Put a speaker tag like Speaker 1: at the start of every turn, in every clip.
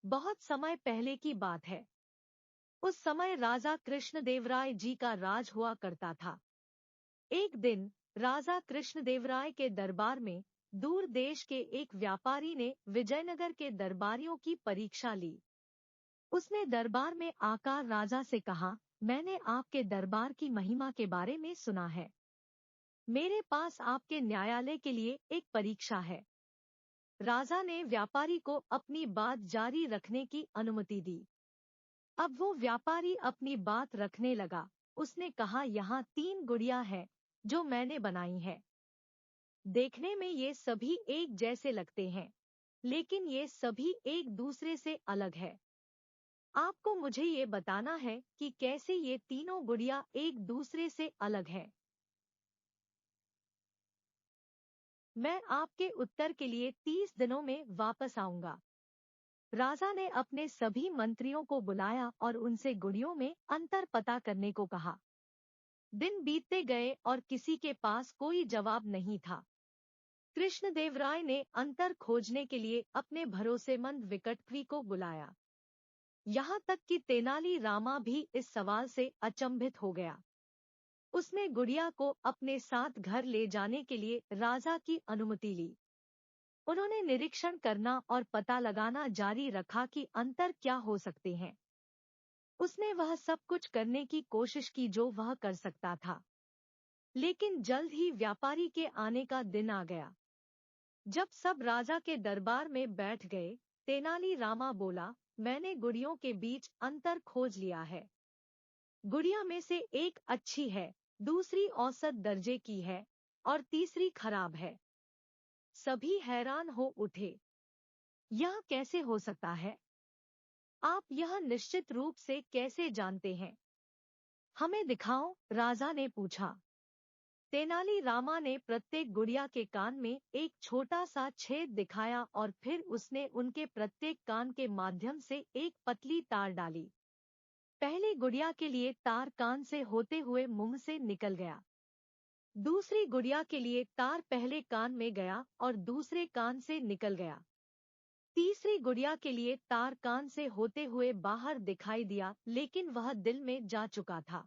Speaker 1: बहुत समय पहले की बात है। उस समय राजा कृष्णदेवराय जी का राज हुआ करता था। एक दिन राजा कृष्णदेवराय के दरबार में दूर देश के एक व्यापारी ने विजयनगर के दरबारियों की परीक्षा ली। उसने दरबार में आकर राजा से कहा, मैंने आपके दरबार की महिमा के बारे में सुना है। मेरे पास आपके न्यायालय के लिए एक परीक्षा है। राजा ने व्यापारी को अपनी बात जारी रखने की अनुमति दी। अब वो व्यापारी अपनी बात रखने लगा। उसने कहा, यहाँ 3 गुड़िया हैं जो मैंने बनाई है। देखने में ये सभी एक जैसे लगते हैं, लेकिन ये सभी एक दूसरे से अलग है। आपको मुझे ये बताना है कि कैसे ये तीनों गुड़िया एक दूसरे से अलग हैं। मैं आपके उत्तर के लिए 30 दिनों में वापस आऊंगा। राजा ने अपने सभी मंत्रियों को बुलाया और उनसे गुड़ियों में अंतर पता करने को कहा। दिन बीतते गए और किसी के पास कोई जवाब नहीं था। कृष्णदेवराय ने अंतर खोजने के लिए अपने भरोसेमंद विकटकवि को बुलाया। यहाँ तक कि तेनाली रामा भी इस सवाल से अचंभित हो गया। उसने गुड़िया को अपने साथ घर ले जाने के लिए राजा की अनुमति ली। उन्होंने निरीक्षण करना और पता लगाना जारी रखा कि अंतर क्या हो सकते हैं। उसने वह सब कुछ करने की कोशिश की जो वह कर सकता था, लेकिन जल्द ही व्यापारी के आने का दिन आ गया। जब सब राजा के दरबार में बैठ गए, तेनाली रामा बोला, मैंने गुड़ियों के बीच अंतर खोज लिया है। गुड़िया में से एक अच्छी है, दूसरी औसत दर्जे की है और तीसरी खराब है। सभी हैरान हो उठे। यह कैसे हो सकता है? आप यह निश्चित रूप से कैसे जानते हैं? हमें दिखाओ, राजा ने पूछा। तेनाली रामा ने प्रत्येक गुड़िया के कान में एक छोटा सा छेद दिखाया और फिर उसने उनके प्रत्येक कान के माध्यम से एक पतली तार डाली। पहली गुड़िया के लिए तार कान से होते हुए मुंह से निकल गया। दूसरी गुड़िया के लिए तार पहले कान में गया और दूसरे कान से निकल गया। तीसरी गुड़िया के लिए तार कान से होते हुए बाहर दिखाई दिया, लेकिन वह दिल में जा चुका था।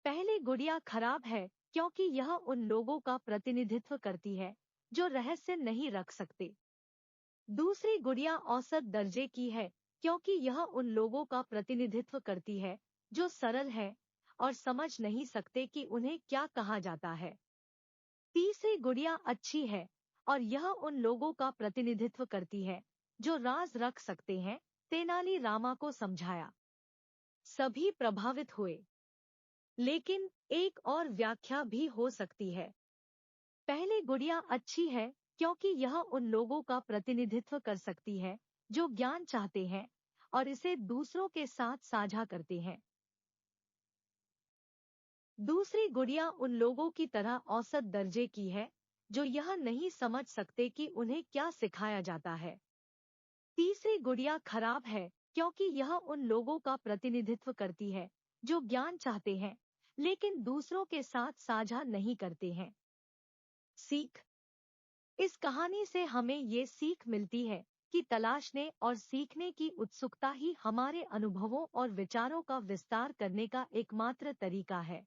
Speaker 1: पहली गुड़िया खराब है क्योंकि यह उन लोगों का प्रतिनिधित्व करती है जो रहस्य नहीं रख सकते। दूसरी गुड़िया औसत दर्जे की है क्योंकि यह उन लोगों का प्रतिनिधित्व करती है जो सरल है और समझ नहीं सकते कि उन्हें क्या कहा जाता है। तीसरी गुड़िया अच्छी है और यह उन लोगों का प्रतिनिधित्व करती है जो राज रख सकते हैं, तेनाली रामा को समझाया। सभी प्रभावित हुए। लेकिन एक और व्याख्या भी हो सकती है। पहली गुड़िया अच्छी है क्योंकि यह उन लोगों का प्रतिनिधित्व कर सकती है जो ज्ञान चाहते हैं और इसे दूसरों के साथ साझा करते हैं। दूसरी गुड़िया उन लोगों की तरह औसत दर्जे की है जो यह नहीं समझ सकते कि उन्हें क्या सिखाया जाता है। तीसरी गुड़िया खराब है क्योंकि यह उन लोगों का प्रतिनिधित्व करती है जो ज्ञान चाहते हैं लेकिन दूसरों के साथ साझा नहीं करते हैं। सीख। इस कहानी से हमें ये सीख मिलती है कि तलाशने और सीखने की उत्सुकता ही हमारे अनुभवों और विचारों का विस्तार करने का एकमात्र तरीका है।